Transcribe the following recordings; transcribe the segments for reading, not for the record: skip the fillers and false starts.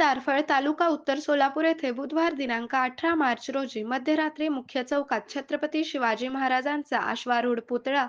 दारफळ तालुका उत्तर सोलापूर येथे बुधवार दिनांक 18 मार्च रोजी मध्यरात्री मुख्य चौकात छत्रपती शिवाजी महाराजांचा अश्वारूढ पुतळा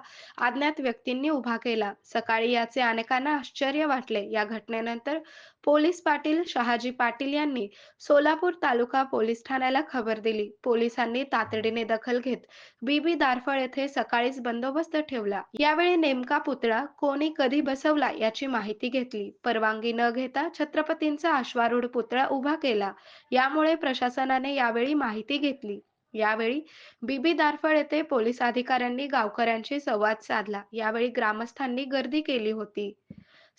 अज्ञात व्यक्तींनी उभा केला. सकाळी याचे अनेकांना आश्चर्य वाटले. या घटनेनंतर पोलीस पाटील शहाजी पाटील यांनी सोलापूर तालुका पोलीस ठाण्याला खबर दिली. पोलिसांनी तातडीने दखल घेत बीबी दारफळ येथे सकाळीच बंदोबस्त ठेवला. यावेळी नेमका पुतळा कोणी कधी बसवला याची माहिती घेतली. परवानगी न घेता छत्रपतींचा अश्वारूढ पुतळा उभा केला. यामुळे प्रशासनाने यावेळी माहिती घेतली. यावेळी बीबी दारफळ येथे पोलीस अधिकाऱ्यांनी गावकऱ्यांशी संवाद साधला. यावेळी ग्रामस्थांनी गर्दी केली होती.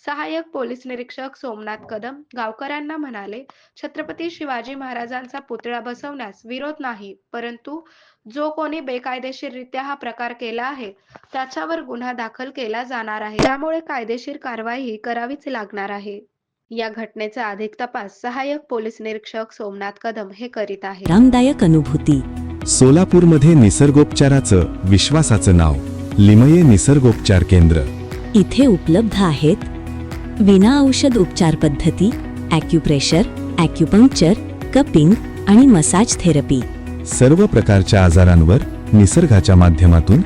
सहाय्यक पोलीस निरीक्षक सोमनाथ कदम गावकऱ्यांना म्हणाले, छत्रपती शिवाजी महाराजांचा पुतळा बसवण्यास विरोध नाही, परंतु जो कोणी बेकायदेशीररित्या हा प्रकार केला आहे त्याच्यावर गुन्हा दाखल केला जाणार आहे. त्यामुळे कायदेशीर कारवाई करावीच लागणार आहे. या घटनेचा अधिक तपास सहाय्यक पोलीस निरीक्षक सोमनाथ कदम हे करीत आहेत. आरामदायक अनुभूती सोलापूरमध्ये निसर्गोपचाराचं विश्वासाचं नाव लिमये निसर्गोपचार केंद्र. इथे उपलब्ध आहेत विना औषध उपचार पद्धती, ॲक्युप्रेशर, ॲक्युपंक्चर, कपिंग आणि मसाज थेरपी. सर्व प्रकारच्या आजारांवर निसर्गाच्या माध्यमातून